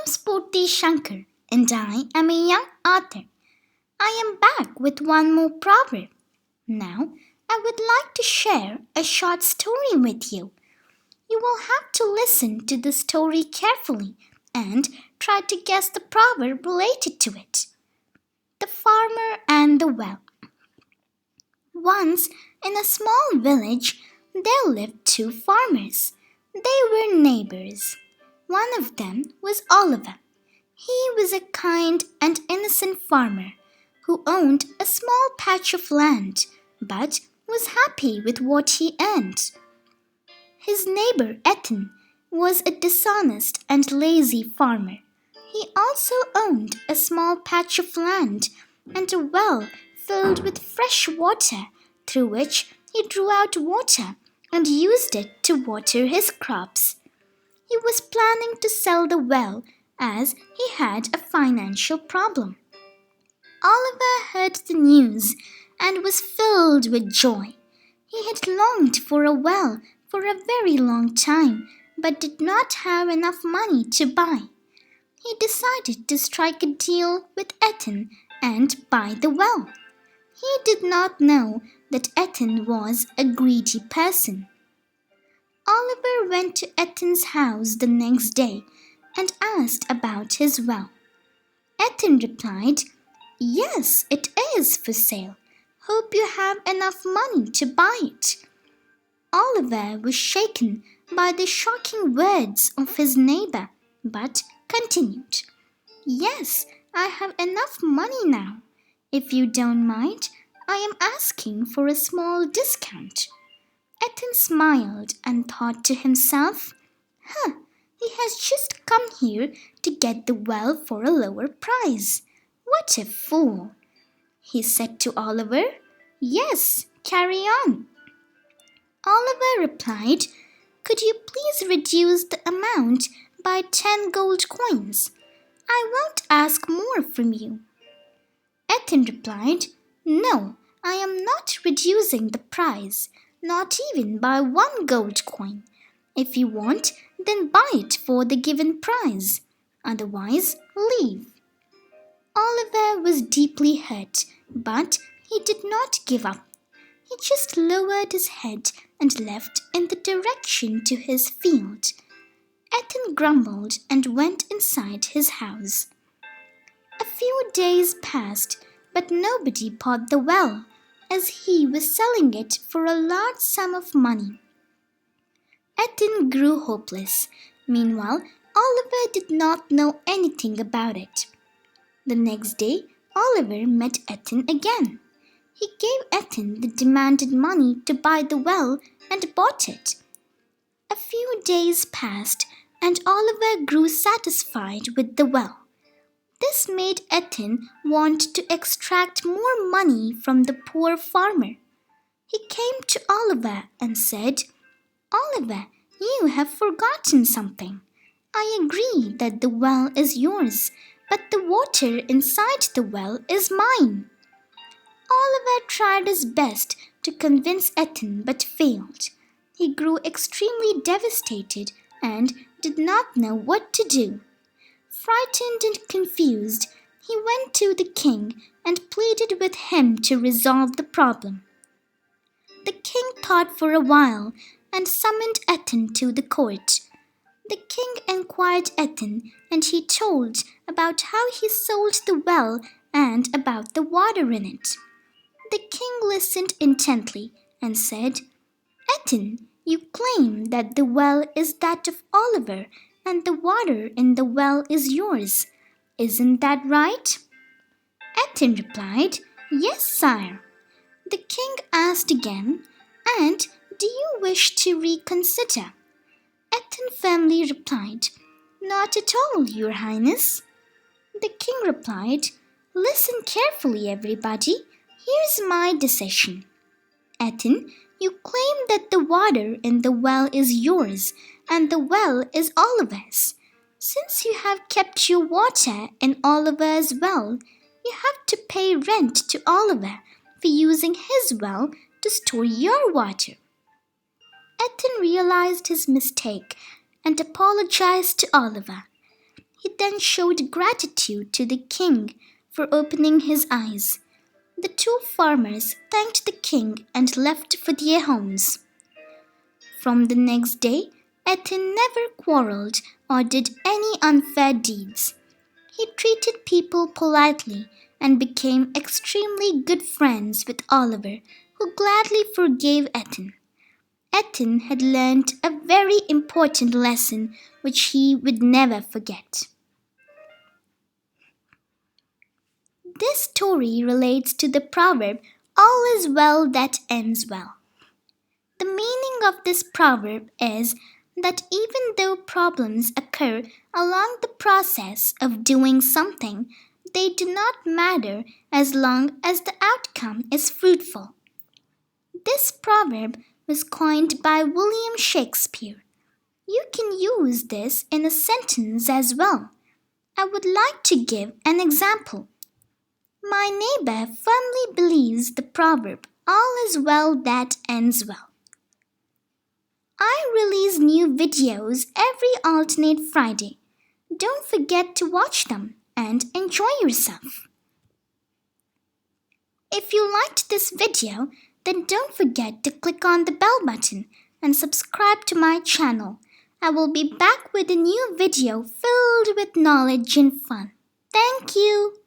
Spurti Shankar, and I am a young author. I am back with one more proverb. Now, I would like to share a short story with you. You will have to listen to the story carefully and try to guess the proverb related to it. The Farmer and the Well. Once, in a small village, there lived two farmers. They were neighbors. One of them was Oliver. He was a kind and innocent farmer who owned a small patch of land but was happy with what he earned. His neighbor Ethan was a dishonest and lazy farmer. He also owned a small patch of land and a well filled with fresh water through which he drew out water and used it to water his crops. He was planning to sell the well as he had a financial problem. Oliver heard the news and was filled with joy. He had longed for a well for a very long time but did not have enough money to buy. He decided to strike a deal with Ethan and buy the well. He did not know that Ethan was a greedy person. Oliver went to Ethan's house the next day and asked about his well. Ethan replied, "Yes, it is for sale. Hope you have enough money to buy it." Oliver was shaken by the shocking words of his neighbor, but continued, "Yes, I have enough money now. If you don't mind, I am asking for a small discount." Ethan smiled and thought to himself, he has just come here to get the well for a lower price. What a fool! He said to Oliver, "Yes, carry on." Oliver replied, "Could you please reduce the amount by 10 gold coins? I won't ask more from you." Ethan replied, "No, I am not reducing the price, not even by 1 gold coin. If you want, then buy it for the given price. Otherwise, leave." Oliver was deeply hurt, but he did not give up. He just lowered his head and left in the direction to his field. Ethan grumbled and went inside his house. A few days passed, but nobody bought the well, as he was selling it for a large sum of money. Ethan grew hopeless. Meanwhile, Oliver did not know anything about it. The next day, Oliver met Ethan again. He gave Ethan the demanded money to buy the well and bought it. A few days passed, and Oliver grew satisfied with the well. This made Ethan want to extract more money from the poor farmer. He came to Oliver and said, "Oliver, you have forgotten something. I agree that the well is yours, but the water inside the well is mine." Oliver tried his best to convince Ethan but failed. He grew extremely devastated and did not know what to do. Frightened and confused, he went to the king and pleaded with him to resolve the problem. The king thought for a while and summoned Ethan to the court. The king inquired Ethan and he told about how he sold the well and about the water in it. The king listened intently and said, "Ethan, you claim that the well is that of Oliver and the water in the well is yours. Isn't that right?" Ethan replied, "Yes, sire." The king asked again, "And do you wish to reconsider?" Ethan firmly replied, "Not at all, your highness." The king replied, "Listen carefully, everybody. Here's my decision. Ethan, you claim that the water in the well is yours and the well is Oliver's. Since you have kept your water in Oliver's well, you have to pay rent to Oliver for using his well to store your water." Ethan realized his mistake and apologized to Oliver. He then showed gratitude to the king for opening his eyes. The two farmers thanked the king and left for their homes. From the next day, Ethan never quarreled or did any unfair deeds. He treated people politely and became extremely good friends with Oliver, who gladly forgave Ethan. Ethan had learned a very important lesson which he would never forget. This story relates to the proverb, "All is well that ends well." The meaning of this proverb is that even though problems occur along the process of doing something, they do not matter as long as the outcome is fruitful. This proverb was coined by William Shakespeare. You can use this in a sentence as well. I would like to give an example. My neighbor firmly believes the proverb, "All is well that ends well." I release new videos every alternate Friday. Don't forget to watch them and enjoy yourself. If you liked this video, then don't forget to click on the bell button and subscribe to my channel. I will be back with a new video filled with knowledge and fun. Thank you.